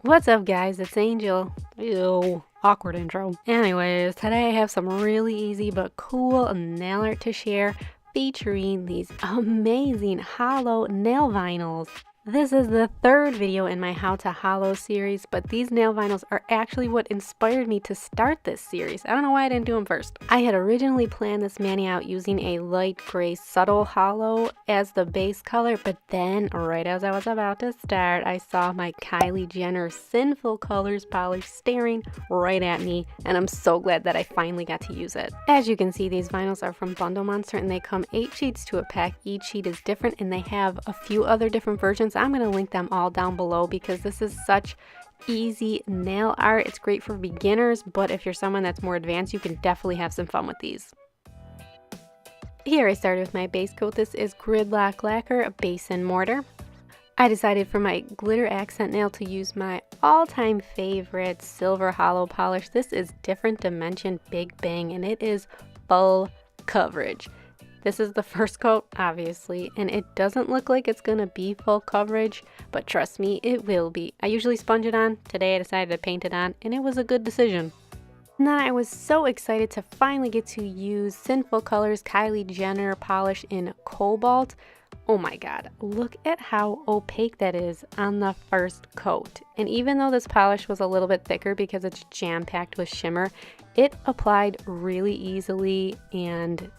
What's up guys, it's Angel. Ew, awkward intro. Anyways, today I have some really easy but cool nail art to share featuring these amazing holo nail vinyls. This is the third video in my How to Holo series, but these nail vinyls are actually what inspired me to start this series. I don't know why I didn't do them first. I had originally planned this mani out using a light gray subtle holo as the base color, but then right as I was about to start, I saw my Kylie Jenner Sinful Colors polish staring right at me, and I'm so glad that I finally got to use it. As you can see, these vinyls are from Bundle Monster and they come 8 sheets to a pack. Each sheet is different and they have a few other different versions. I'm going to link them all down below because this is such easy nail art. It's great for beginners, but if you're someone that's more advanced, you can definitely have some fun with these. Here I started with my base coat. This is Gridlock Lacquer Base and Mortar. I decided for my glitter accent nail to use my all-time favorite silver holo polish. This is Different Dimension Big Bang and it is full coverage. This is the first coat, obviously, and it doesn't look like it's gonna be full coverage, but trust me, it will be. I usually sponge it on. Today I decided to paint it on, and it was a good decision. And then I was so excited to finally get to use Sinful Colors Kylie Jenner polish in Cobalt. Oh my god, look at how opaque that is on the first coat. And even though this polish was a little bit thicker because it's jam-packed with shimmer, it applied really easily, and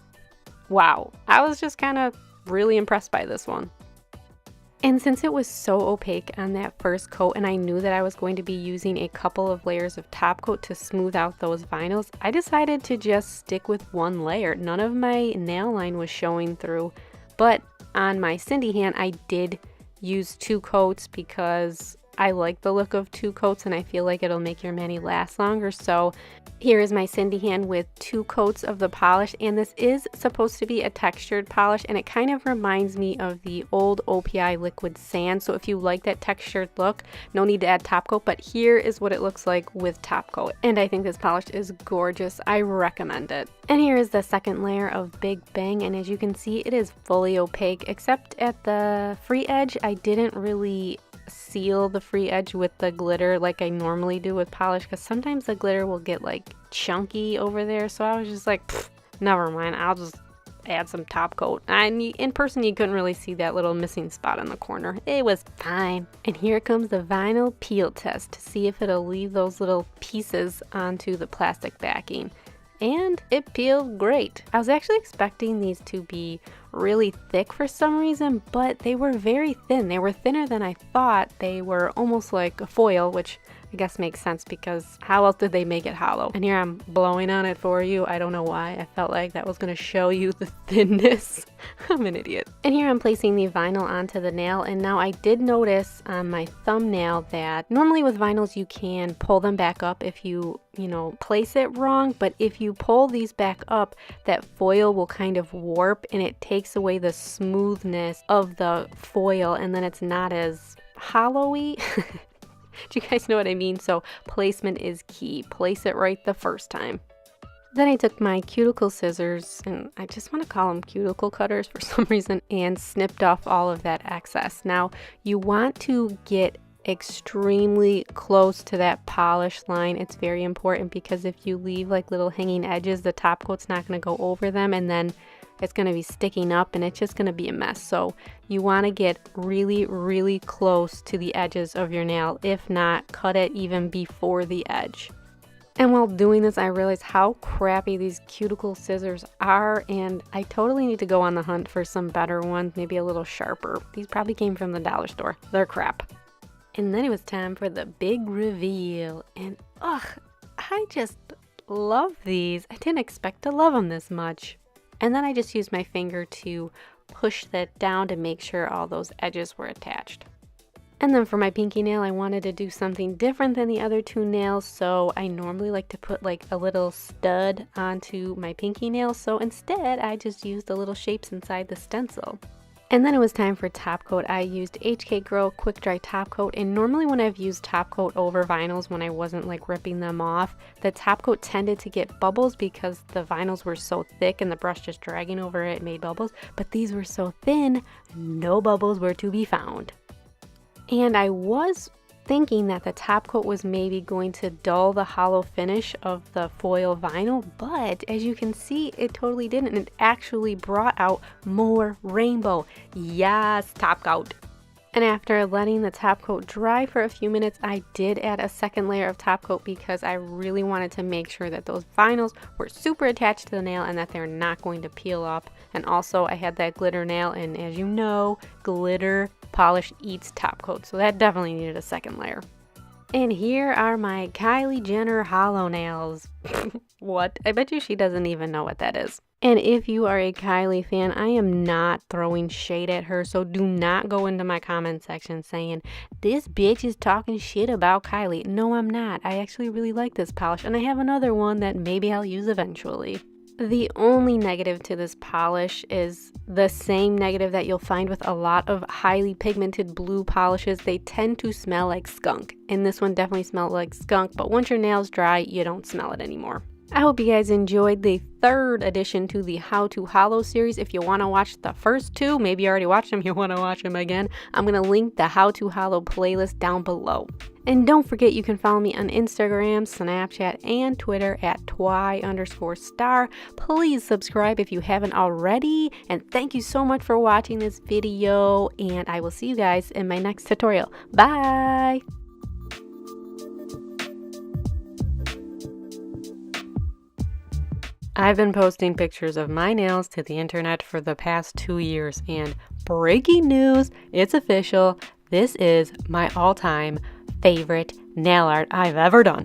wow, I was just kind of really impressed by this one. And since it was so opaque on that first coat and I knew that I was going to be using a couple of layers of top coat to smooth out those vinyls, I decided to just stick with one layer. None of my nail line was showing through, but on my Cindy hand I did use 2 coats because I like the look of 2 coats and I feel like it'll make your mani last longer. So here is my Cindy hand with 2 coats of the polish, and this is supposed to be a textured polish and it kind of reminds me of the old OPI liquid sand. So if you like that textured look, no need to add top coat, but here is what it looks like with top coat. And I think this polish is gorgeous. I recommend it. And here is the second layer of Big Bang, and as you can see, it is fully opaque except at the free edge. I didn't really seal the free edge with the glitter like I normally do with polish because sometimes the glitter will get like chunky over there, so I was just like, never mind, I'll just add some top coat. And in person you couldn't really see that little missing spot in the corner. It was fine. And here comes the vinyl peel test to see if it'll leave those little pieces onto the plastic backing. And it peeled great. I was actually expecting these to be really thick for some reason, but they were very thin. They were thinner than I thought. They were almost like a foil, which I guess makes sense because how else did they make it hollow? And here I'm blowing on it for you. I don't know why. I felt like that was going to show you the thinness. I'm an idiot. And here I'm placing the vinyl onto the nail, and now I did notice on my thumbnail that normally with vinyls you can pull them back up if you place it wrong, but if you pull these back up, that foil will kind of warp and it takes away the smoothness of the foil, and then it's not as hollowy. Do you guys know what I mean? So placement is key. Place it right the first time. Then I took my cuticle scissors, and I just want to call them cuticle cutters for some reason, and snipped off all of that excess. Now you want to get extremely close to that polish line. It's very important because if you leave like little hanging edges, the top coat's not going to go over them, and then it's going to be sticking up and it's just going to be a mess. So you want to get really, really close to the edges of your nail. If not, cut it even before the edge. And while doing this, I realized how crappy these cuticle scissors are, and I totally need to go on the hunt for some better ones, maybe a little sharper. These probably came from the dollar store. They're crap. And then it was time for the big reveal, and I just love these. I didn't expect to love them this much. And then I just used my finger to push that down to make sure all those edges were attached. And then for my pinky nail, I wanted to do something different than the other 2 nails, so I normally like to put like a little stud onto my pinky nail, so instead I just used the little shapes inside the stencil. And then it was time for top coat. I used HK Girl Quick Dry Top Coat, and normally when I've used top coat over vinyls when I wasn't like ripping them off, the top coat tended to get bubbles because the vinyls were so thick and the brush just dragging over it made bubbles, but these were so thin, no bubbles were to be found. And I was thinking that the top coat was maybe going to dull the hollow finish of the foil vinyl, but as you can see, it totally didn't. It actually brought out more rainbow. Yes, top coat. And after letting the top coat dry for a few minutes, I did add a second layer of top coat because I really wanted to make sure that those vinyls were super attached to the nail and that they're not going to peel off. And also I had that glitter nail, and as you know, glitter polish eats top coat, so that definitely needed a second layer. And here are my Kylie Jenner Holo nails. What? I bet you she doesn't even know what that is. And if you are a Kylie fan, I am not throwing shade at her, so do not go into my comment section saying, this bitch is talking shit about Kylie. No, I'm not. I actually really like this polish, and I have another one that maybe I'll use eventually. The only negative to this polish is the same negative that you'll find with a lot of highly pigmented blue polishes. They tend to smell like skunk, and this one definitely smelled like skunk, but once your nail's dry, you don't smell it anymore. I hope you guys enjoyed the third addition to the How to Holo series. If you want to watch the first two, maybe you already watched them, you want to watch them again, I'm going to link the How to Holo playlist down below. And don't forget, you can follow me on Instagram, Snapchat, and Twitter at twy_star. Please subscribe if you haven't already. And thank you so much for watching this video. And I will see you guys in my next tutorial. Bye! I've been posting pictures of my nails to the internet for the past 2 years, and breaking news, it's official. This is my all-time favorite nail art I've ever done.